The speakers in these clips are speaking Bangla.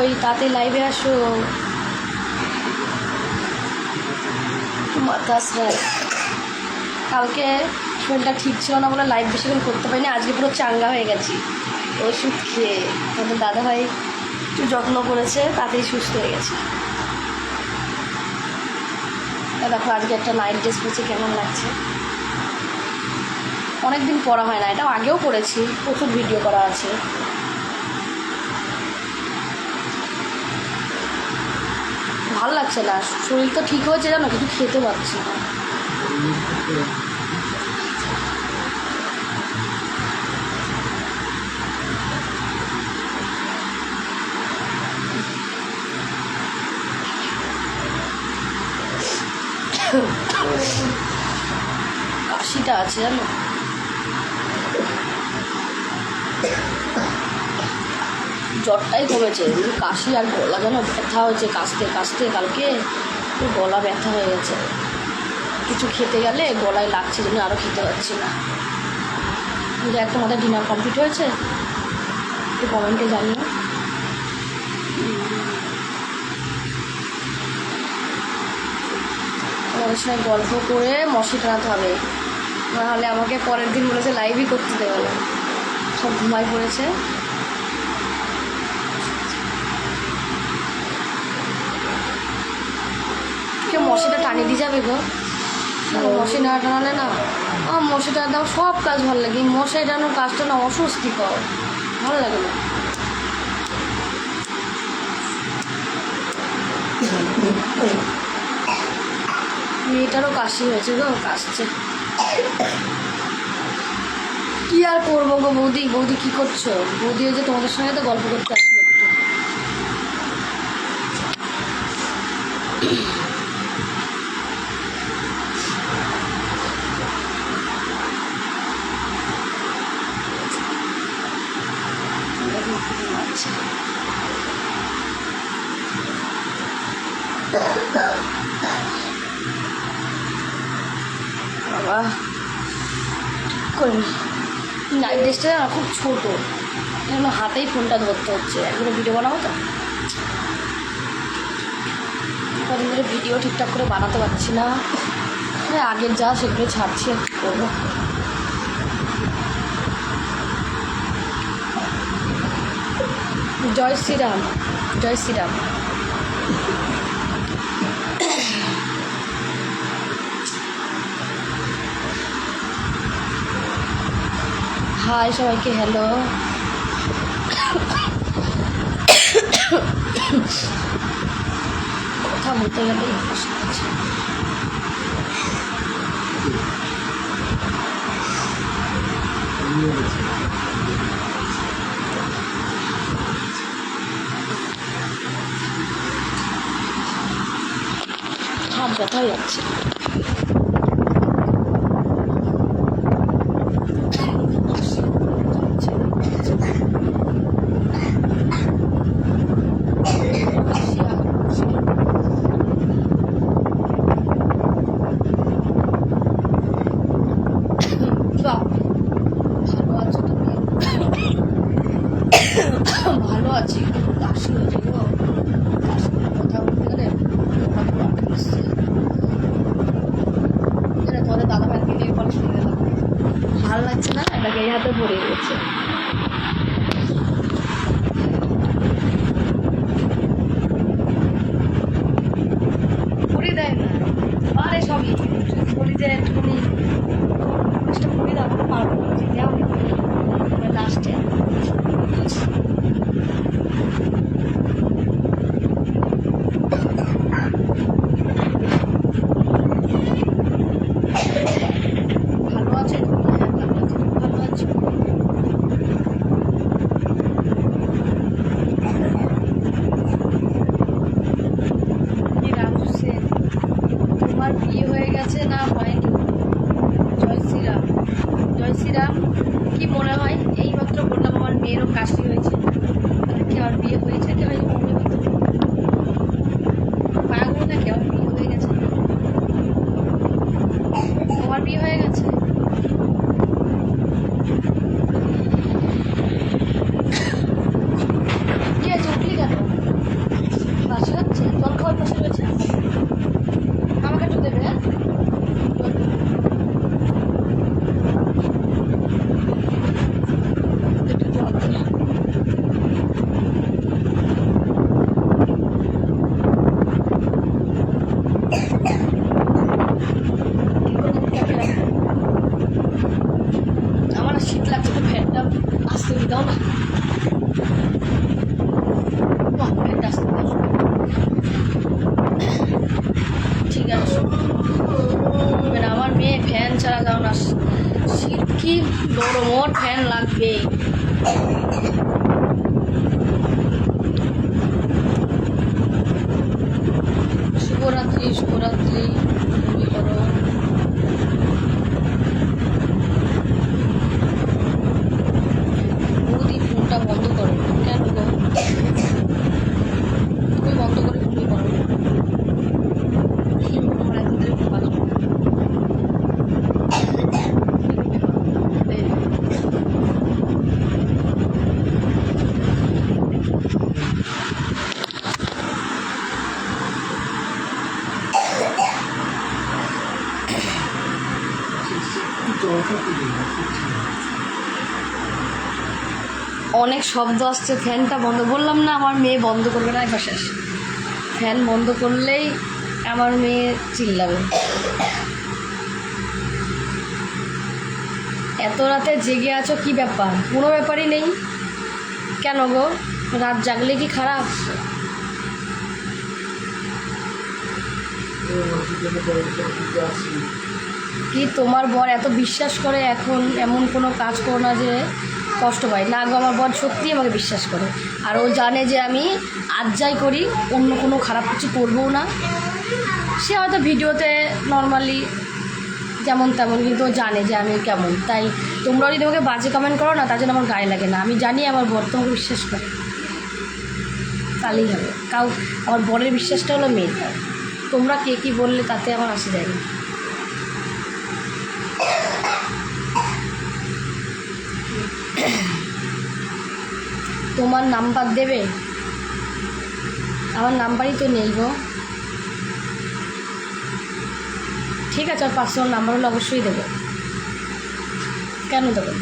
কই, তাতে লাইভে আসো। মাতাসরাই কালকে শরীরটা ঠিক ছিল না বলে লাইভ বেশিক্ষণ করতে পারিনি, আজকে পুরো চাঙ্গা হয়ে গেছি ওষুধ খেয়ে। তোমাদের দাদাভাই একটু যত্ন করেছে, তাতেই সুস্থ হয়ে গেছে। দেখো আজকে একটা নাইট ড্রেস পরেছি, কেমন লাগছে। অনেক দিন পরা হয় না, এটাও আগেও করেছি, প্রচুর ভিডিও করা আছে। ভালো লাগছে না, শরীর তো ঠিক হয়েছে জানো, কিছু খেতে পারছি না। কাশিটা আছে জানো, জ্বরটাই কমেছে, কিন্তু কাশি আর গলা যেন ব্যথা হয়েছে, কাশতে কাশতে কালকে গলা ব্যথা হয়ে গেছে। কিছু খেতে গেলে গলায় লাগছে, জন্য আরও খেতে পারছি না। কিন্তু একটা আমাদের ডিনার কমপ্লিট হয়েছে, একটু কমেন্টে জানিও। ওর সঙ্গে গল্প করে মশি টানাতে হবে, নাহলে আমাকে পরের দিন বলেছে লাইভই করতে দেবে না। সব ঘুমায় পড়েছে। কেউ মশিটা টানিয়ে দিয়ে যাবে গো, মশি না টানালে না, আমার মশি টানাতে সব কাজ ভালো লাগে। এই মশাই টানানোর কাজটা না অস্বস্তিকর, ভালো লাগে না। মেয়েটারও কাশি হয়েছে গো, কাশছে। কি আর করবো গো বৌদি, বৌদি কী করছো? বৌদি যে তোমাদের সঙ্গে তো গল্প করতে আসবে একটু। বাবা করি নাইট ড্রেসটা খুব ছোটো, এগুলো হাতেই ফোনটা ধরতে হচ্ছে, একবারে ভিডিও বানাবো তো। কদিন ধরে ভিডিও ঠিকঠাক করে বানাতে পারছি না, আগের যা সেগুলো ছাড়ছি, আর কী করবো। জয় শ্রীরাম, জয় শ্রীরাম। হাই সবাইকে, হ্যালো। কথা বলতে গেলেই হাসি পাচ্ছে। হাত ব্যথা হয়ে যাচ্ছে। ভালো আছি, কাশি হয়েছে গো, কথা বলতে গেলে তোমাদের দাদা ভাইকে নিয়ে কলেজ শুনে গেলাম, ভালো লাগছে না, এটাকে এই হাতে পড়ে গেছে। পুরি দেয় না, আরে সবই পুরি দেয়, একটুখানি পুরি দাও, পারবো দেওয়া লাস্টে। ভালো আছে, ভালো আছে। রাজু সেন, তোমার বিয়ে হয়ে গেছে না হয়নি? জয় শ্রীরাম, জয় শ্রীরাম। কি মনে হয়? এইমাত্র বললাম আমার মেয়েরও কাশি হয়েছে, কি আমার বিয়ে হয়েছে? কি হয়নি? পাগল নাকি, আমার বিয়ে হয়ে গেছে? তোমার বিয়ে হয়ে গেছে? কি আছে, উঠলি কেন? মানে আমার মেয়ে ফ্যান ছাড়া যাও না, শীত কি গরম, ওর ফ্যান লাগবে। শুভরাত্রি, শুভরাত্রি। কি করো? বৌদি ফোনটা বন্ধ করো। কেন গো? তুমি বন্ধ করে তুমি করো। আমার এত দেরি ফোন বাজবে। এই, অনেক শব্দ আসছে, ফ্যানটা বন্ধ। বললাম না আমার মেয়ে বন্ধ করবে না, একবার শেষ। ফ্যান বন্ধ করলেই আমার মেয়ে চিল্লাবে। এত রাতে জেগে আছো, কি ব্যাপার? কোনো ব্যাপারই নেই। কেন গো, রাত জাগলে কি খারাপ? কি তোমার বর এত বিশ্বাস করে এখন, এমন কোনো কাজ করো না যে কষ্ট পাই না গো। আমার বর সত্যিই আমাকে বিশ্বাস করে, আর ও জানে যে আমি আজ যাই করি অন্য কোনো খারাপ কিছু করবও না। সে হয়তো ভিডিওতে নর্মালি যেমন তেমন, কিন্তু ও জানে যে আমি কেমন। তাই তোমরা যদি আমাকে বাজে কমেন্ট করো না, তার জন্য আমার গায়ে লাগে না। আমি জানি আমার বর তোমাকে বিশ্বাস করে, তাহলেই হবে। আমার বরের বিশ্বাসটা হলো মেয়ে। তোমরা কে কী বললে তাতে আমার আসে যায় না। তোমার নাম্বার দেবে? আমার নাম্বারই তো নেই গো। ঠিক আছে, আর পার্সোনাল নাম্বার হলে অবশ্যই দেবো। কেন দেবো?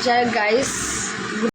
যাই গাইস,